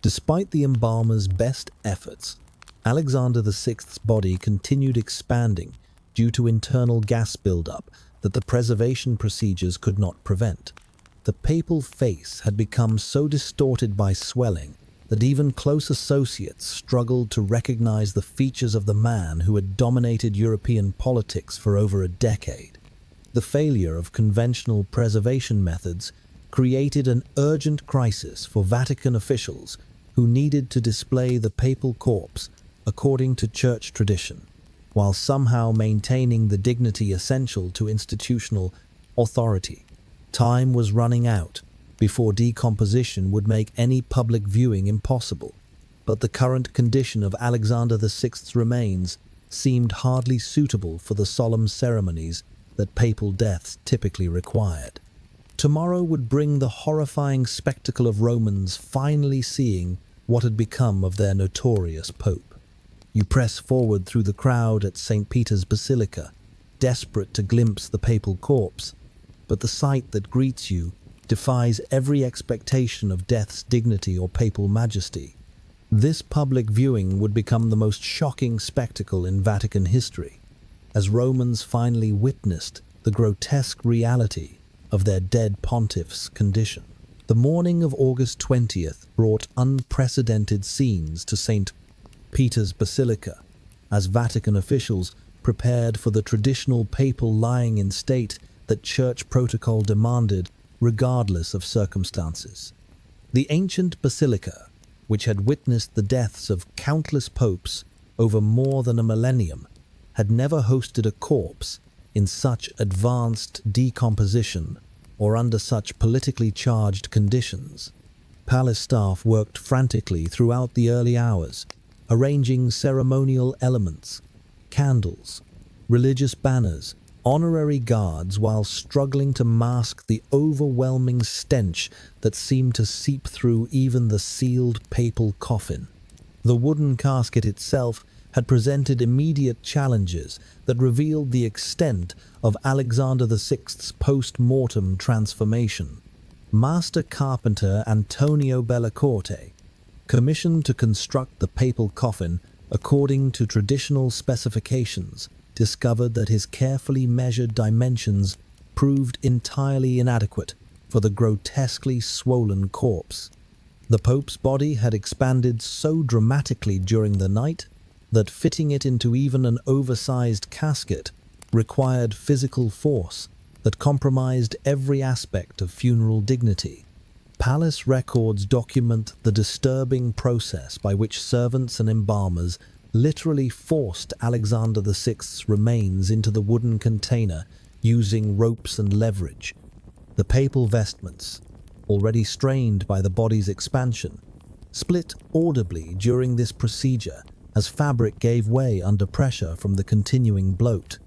Despite the embalmer's best efforts, Alexander VI's body continued expanding due to internal gas buildup that the preservation procedures could not prevent. The papal face had become so distorted by swelling that even close associates struggled to recognize the features of the man who had dominated European politics for over a decade. The failure of conventional preservation methods created an urgent crisis for Vatican officials who needed to display the papal corpse according to church tradition, while somehow maintaining the dignity essential to institutional authority. Time was running out before decomposition would make any public viewing impossible, but the current condition of Alexander VI's remains seemed hardly suitable for the solemn ceremonies that papal deaths typically required. Tomorrow would bring the horrifying spectacle of Romans finally seeing what had become of their notorious pope. You press forward through the crowd at St. Peter's Basilica, desperate to glimpse the papal corpse, but the sight that greets you defies every expectation of death's dignity or papal majesty. This public viewing would become the most shocking spectacle in Vatican history, as Romans finally witnessed the grotesque reality of their dead pontiff's condition. The morning of August 20th brought unprecedented scenes to St. Peter's Basilica, as Vatican officials prepared for the traditional papal lying in state that church protocol demanded, regardless of circumstances. The ancient basilica, which had witnessed the deaths of countless popes over more than a millennium, had never hosted a corpse in such advanced decomposition or under such politically charged conditions. Palace staff worked frantically throughout the early hours, arranging ceremonial elements, candles, religious banners, honorary guards, while struggling to mask the overwhelming stench that seemed to seep through even the sealed papal coffin. The wooden casket itself had presented immediate challenges that revealed the extent of Alexander VI's post-mortem transformation. Master carpenter Antonio Bellacorte, commissioned to construct the papal coffin according to traditional specifications, discovered that his carefully measured dimensions proved entirely inadequate for the grotesquely swollen corpse. The Pope's body had expanded so dramatically during the night that fitting it into even an oversized casket required physical force that compromised every aspect of funeral dignity. Palace records document the disturbing process by which servants and embalmers literally forced Alexander VI's remains into the wooden container using ropes and leverage. The papal vestments, already strained by the body's expansion, split audibly during this procedure as fabric gave way under pressure from the continuing bloat.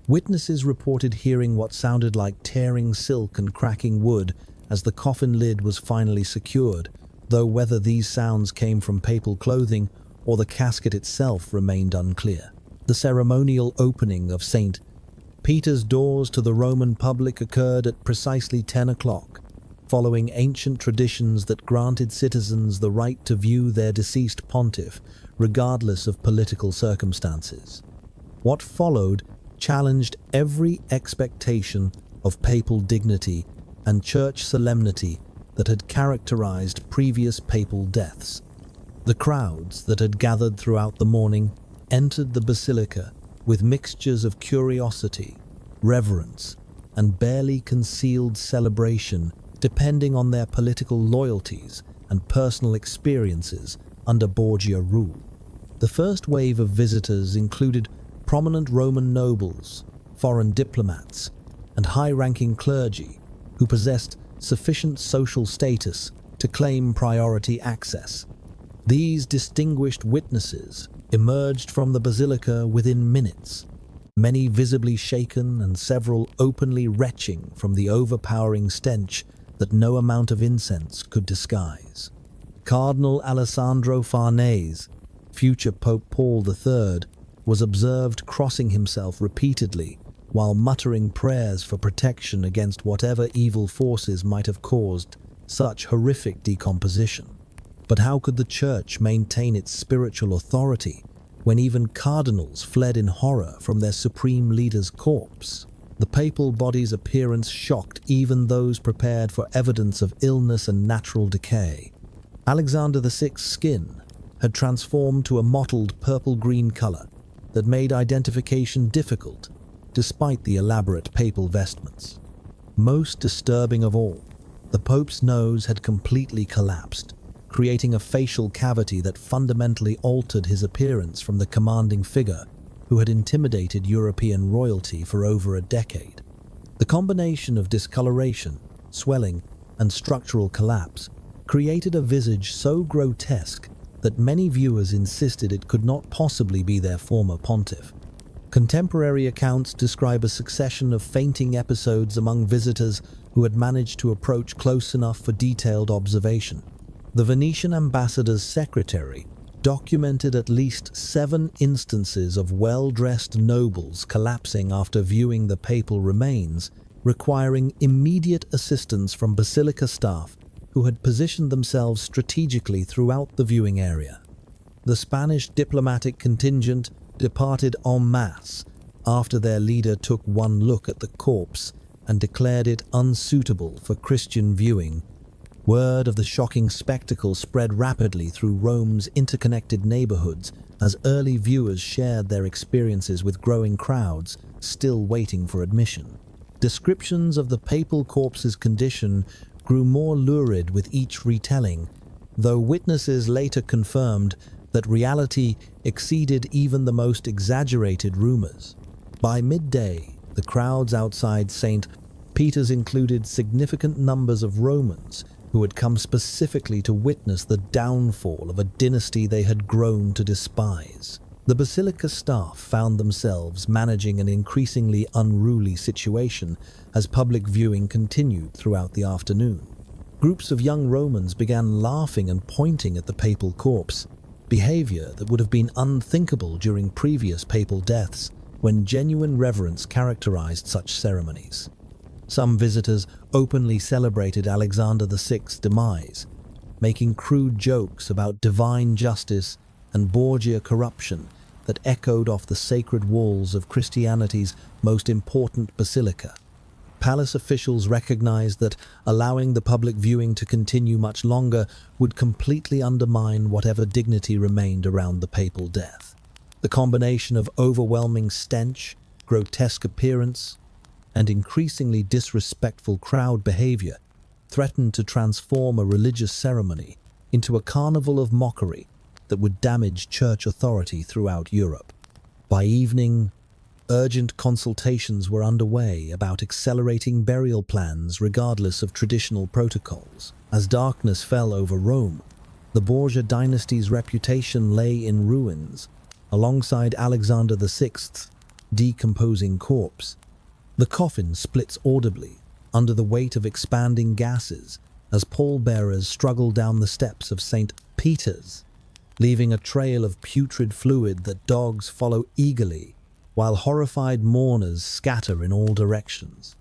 Witnesses reported hearing what sounded like tearing silk and cracking wood as the coffin lid was finally secured, though whether these sounds came from papal clothing or the casket itself remained unclear. The ceremonial opening of St. Peter's doors to the Roman public occurred at precisely 10 o'clock, following ancient traditions that granted citizens the right to view their deceased pontiff, regardless of political circumstances. What followed challenged every expectation of papal dignity and church solemnity that had characterized previous papal deaths. The crowds that had gathered throughout the morning entered the basilica with mixtures of curiosity, reverence, and barely concealed celebration, depending on their political loyalties and personal experiences under Borgia rule. The first wave of visitors included prominent Roman nobles, foreign diplomats, and high-ranking clergy who possessed sufficient social status to claim priority access. These distinguished witnesses emerged from the basilica within minutes, many visibly shaken and several openly retching from the overpowering stench that no amount of incense could disguise. Cardinal Alessandro Farnese, future Pope Paul III, was observed crossing himself repeatedly while muttering prayers for protection against whatever evil forces might have caused such horrific decomposition. But how could the church maintain its spiritual authority when even cardinals fled in horror from their supreme leader's corpse? The papal body's appearance shocked even those prepared for evidence of illness and natural decay. Alexander VI's skin had transformed to a mottled purple-green color that made identification difficult despite the elaborate papal vestments. Most disturbing of all, the Pope's nose had completely collapsed, creating a facial cavity that fundamentally altered his appearance from the commanding figure who had intimidated European royalty for over a decade. The combination of discoloration, swelling, and structural collapse created a visage so grotesque that many viewers insisted it could not possibly be their former pontiff. Contemporary accounts describe a succession of fainting episodes among visitors who had managed to approach close enough for detailed observation. The Venetian ambassador's secretary documented at least 7 instances of well-dressed nobles collapsing after viewing the papal remains, requiring immediate assistance from basilica staff who had positioned themselves strategically throughout the viewing area. The Spanish diplomatic contingent departed en masse after their leader took one look at the corpse and declared it unsuitable for Christian viewing. Word of the shocking spectacle spread rapidly through Rome's interconnected neighborhoods as early viewers shared their experiences with growing crowds still waiting for admission. Descriptions of the papal corpse's condition grew more lurid with each retelling, though witnesses later confirmed that reality exceeded even the most exaggerated rumors. By midday, the crowds outside St. Peter's included significant numbers of Romans who had come specifically to witness the downfall of a dynasty they had grown to despise. The basilica staff found themselves managing an increasingly unruly situation as public viewing continued throughout the afternoon. Groups of young Romans began laughing and pointing at the papal corpse, behavior that would have been unthinkable during previous papal deaths when genuine reverence characterized such ceremonies. Some visitors openly celebrated Alexander VI's demise, making crude jokes about divine justice and Borgia corruption that echoed off the sacred walls of Christianity's most important basilica. Palace officials recognized that allowing the public viewing to continue much longer would completely undermine whatever dignity remained around the papal death. The combination of overwhelming stench, grotesque appearance, and increasingly disrespectful crowd behavior threatened to transform a religious ceremony into a carnival of mockery that would damage church authority throughout Europe. By evening, urgent consultations were underway about accelerating burial plans regardless of traditional protocols. As darkness fell over Rome, the Borgia dynasty's reputation lay in ruins, alongside Alexander VI's decomposing corpse. The coffin splits audibly under the weight of expanding gases as pallbearers struggle down the steps of St. Peter's, leaving a trail of putrid fluid that dogs follow eagerly while horrified mourners scatter in all directions.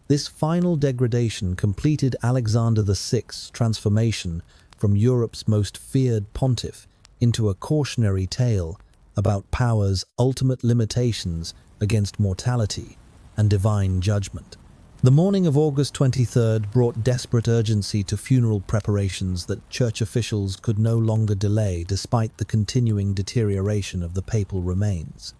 This final degradation completed Alexander VI's transformation from Europe's most feared pontiff into a cautionary tale about power's ultimate limitations against mortality and divine judgment. The morning of August 23rd brought desperate urgency to funeral preparations that church officials could no longer delay despite the continuing deterioration of the papal remains.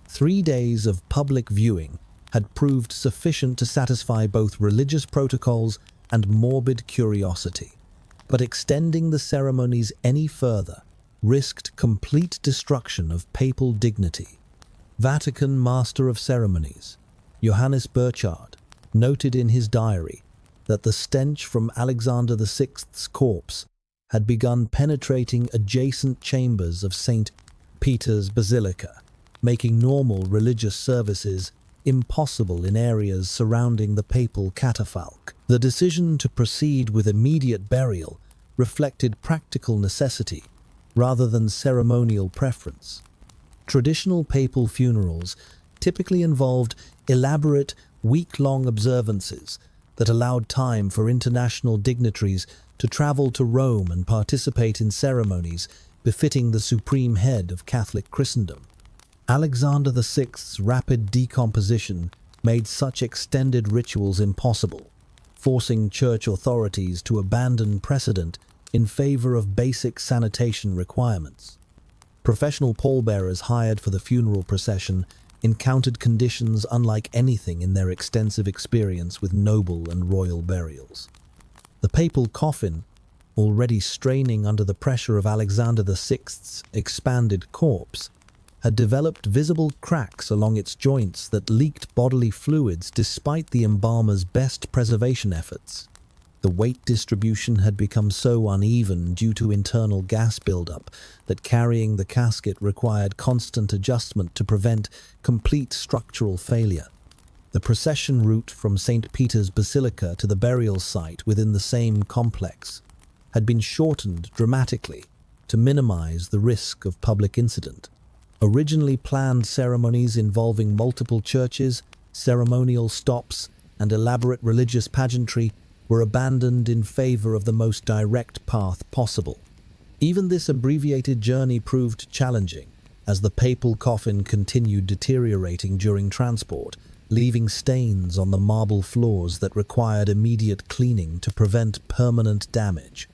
3 days of public viewing had proved sufficient to satisfy both religious protocols and morbid curiosity, but extending the ceremonies any further risked complete destruction of papal dignity. Vatican Master of Ceremonies Johannes Burchard noted in his diary that the stench from Alexander VI's corpse had begun penetrating adjacent chambers of St. Peter's Basilica, making normal religious services impossible in areas surrounding the papal catafalque. The decision to proceed with immediate burial reflected practical necessity rather than ceremonial preference. Traditional papal funerals typically involved elaborate, week-long observances that allowed time for international dignitaries to travel to Rome and participate in ceremonies befitting the supreme head of Catholic Christendom. Alexander VI's rapid decomposition made such extended rituals impossible, forcing church authorities to abandon precedent in favor of basic sanitation requirements. Professional pallbearers hired for the funeral procession encountered conditions unlike anything in their extensive experience with noble and royal burials. The papal coffin, already straining under the pressure of Alexander VI's expanded corpse, had developed visible cracks along its joints that leaked bodily fluids despite the embalmer's best preservation efforts. The weight distribution had become so uneven due to internal gas buildup that carrying the casket required constant adjustment to prevent complete structural failure. The procession route from St. Peter's Basilica to the burial site within the same complex had been shortened dramatically to minimize the risk of public incident. Originally planned ceremonies involving multiple churches, ceremonial stops, and elaborate religious pageantry were abandoned in favor of the most direct path possible. Even this abbreviated journey proved challenging, as the papal coffin continued deteriorating during transport, leaving stains on the marble floors that required immediate cleaning to prevent permanent damage.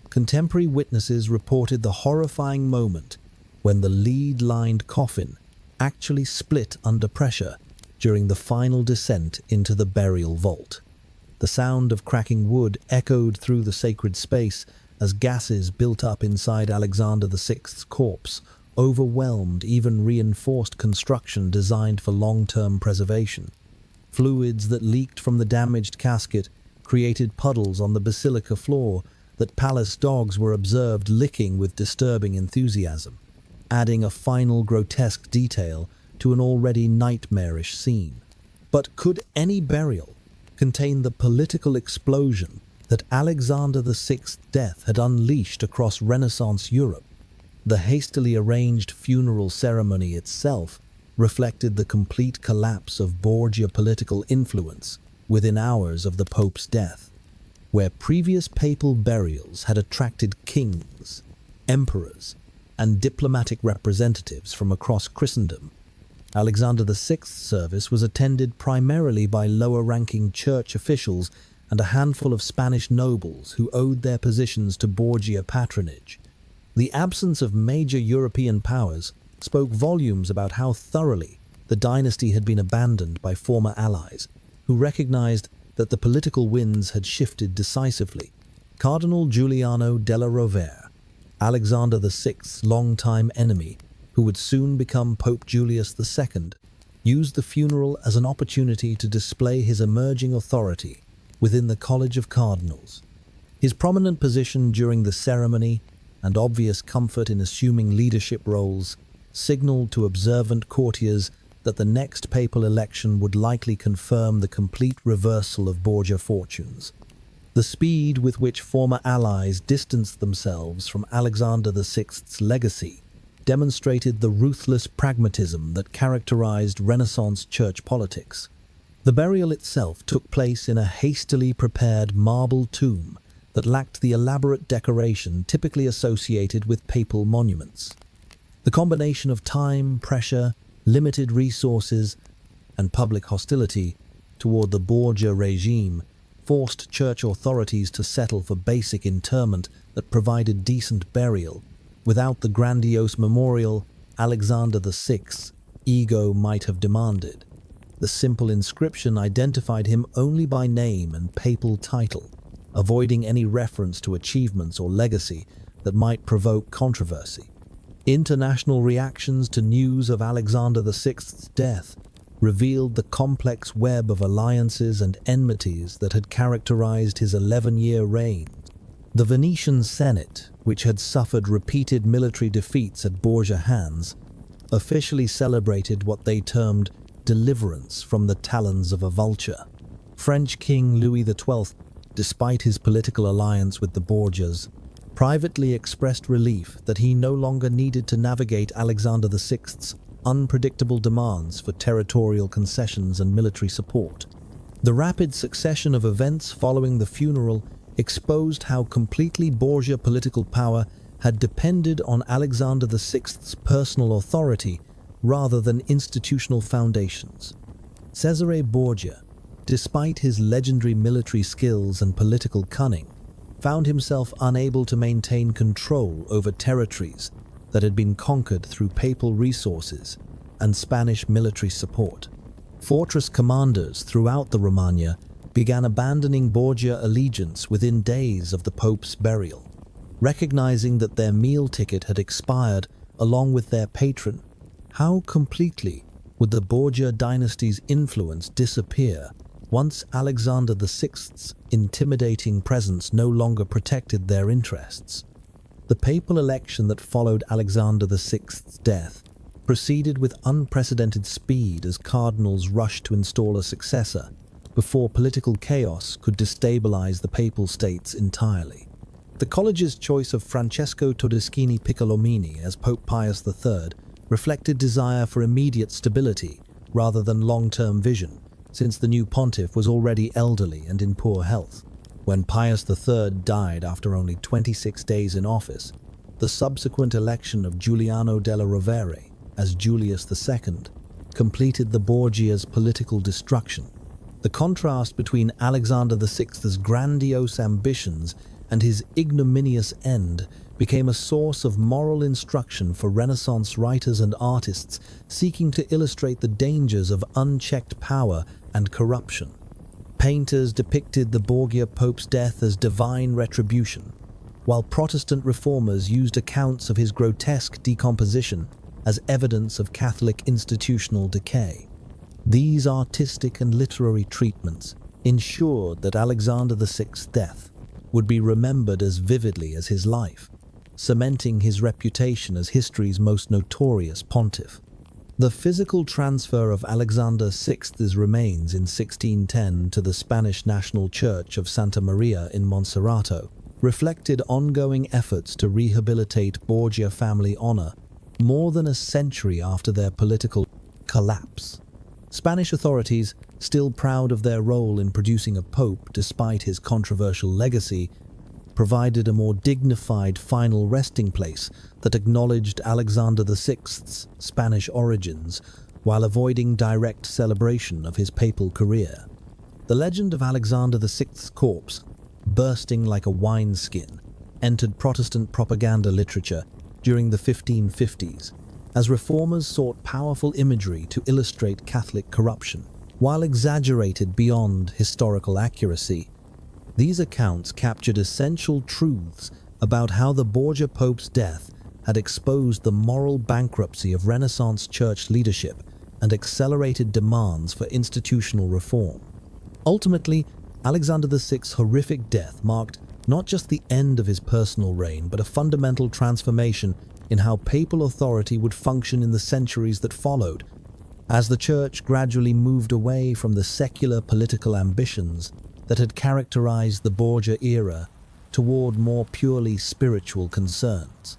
Contemporary witnesses reported the horrifying moment when the lead-lined coffin actually split under pressure during the final descent into the burial vault. The sound of cracking wood echoed through the sacred space as gases built up inside Alexander VI's corpse overwhelmed even reinforced construction designed for long-term preservation. Fluids that leaked from the damaged casket created puddles on the basilica floor that palace dogs were observed licking with disturbing enthusiasm, adding a final grotesque detail to an already nightmarish scene. But could any burial contain the political explosion that Alexander VI's death had unleashed across Renaissance Europe? The hastily arranged funeral ceremony itself reflected the complete collapse of Borgia political influence within hours of the Pope's death. Where previous papal burials had attracted kings, emperors, and diplomatic representatives from across Christendom, Alexander VI's service was attended primarily by lower-ranking church officials and a handful of Spanish nobles who owed their positions to Borgia patronage. The absence of major European powers spoke volumes about how thoroughly the dynasty had been abandoned by former allies, who recognized that the political winds had shifted decisively. Cardinal Giuliano della Rovere, Alexander VI's longtime enemy, who would soon become Pope Julius II, used the funeral as an opportunity to display his emerging authority within the College of Cardinals. His prominent position during the ceremony and obvious comfort in assuming leadership roles signaled to observant courtiers that the next papal election would likely confirm the complete reversal of Borgia fortunes. The speed with which former allies distanced themselves from Alexander VI's legacy demonstrated the ruthless pragmatism that characterized Renaissance church politics. The burial itself took place in a hastily prepared marble tomb that lacked the elaborate decoration typically associated with papal monuments. The combination of time, pressure, limited resources, and public hostility toward the Borgia regime forced church authorities to settle for basic interment that provided decent burial without the grandiose memorial Alexander VI's ego might have demanded. The simple inscription identified him only by name and papal title, avoiding any reference to achievements or legacy that might provoke controversy. International reactions to news of Alexander VI's death revealed the complex web of alliances and enmities that had characterized his 11-year reign. The Venetian Senate, which had suffered repeated military defeats at Borgia hands, officially celebrated what they termed deliverance from the talons of a vulture. French King Louis XII, despite his political alliance with the Borgias, privately expressed relief that he no longer needed to navigate Alexander VI's unpredictable demands for territorial concessions and military support. The rapid succession of events following the funeral exposed how completely Borgia political power had depended on Alexander VI's personal authority rather than institutional foundations. Cesare Borgia, despite his legendary military skills and political cunning, found himself unable to maintain control over territories that had been conquered through papal resources and Spanish military support. Fortress commanders throughout the Romagna began abandoning Borgia allegiance within days of the Pope's burial, recognizing that their meal ticket had expired along with their patron. How completely would the Borgia dynasty's influence disappear once Alexander VI's intimidating presence no longer protected their interests? The papal election that followed Alexander VI's death proceeded with unprecedented speed as cardinals rushed to install a successor before political chaos could destabilize the papal states entirely. The college's choice of Francesco Todeschini Piccolomini as Pope Pius III reflected desire for immediate stability rather than long-term vision, since the new pontiff was already elderly and in poor health. When Pius III died after only 26 days in office, the subsequent election of Giuliano della Rovere as Julius II completed the Borgia's political destruction. The contrast between Alexander VI's grandiose ambitions and his ignominious end became a source of moral instruction for Renaissance writers and artists seeking to illustrate the dangers of unchecked power and corruption. Painters depicted the Borgia Pope's death as divine retribution, while Protestant reformers used accounts of his grotesque decomposition as evidence of Catholic institutional decay. These artistic and literary treatments ensured that Alexander VI's death would be remembered as vividly as his life, cementing his reputation as history's most notorious pontiff. The physical transfer of Alexander VI's remains in 1610 to the Spanish National Church of Santa Maria in Monserrato reflected ongoing efforts to rehabilitate Borgia family honor more than a century after their political collapse. Spanish authorities, still proud of their role in producing a pope despite his controversial legacy, provided a more dignified final resting place that acknowledged Alexander VI's Spanish origins while avoiding direct celebration of his papal career. The legend of Alexander VI's corpse, bursting like a wineskin, entered Protestant propaganda literature during the 1550s, as reformers sought powerful imagery to illustrate Catholic corruption. While exaggerated beyond historical accuracy, these accounts captured essential truths about how the Borgia Pope's death had exposed the moral bankruptcy of Renaissance church leadership and accelerated demands for institutional reform. Ultimately, Alexander VI's horrific death marked not just the end of his personal reign, but a fundamental transformation in how papal authority would function in the centuries that followed, as the Church gradually moved away from the secular political ambitions that had characterized the Borgia era toward more purely spiritual concerns.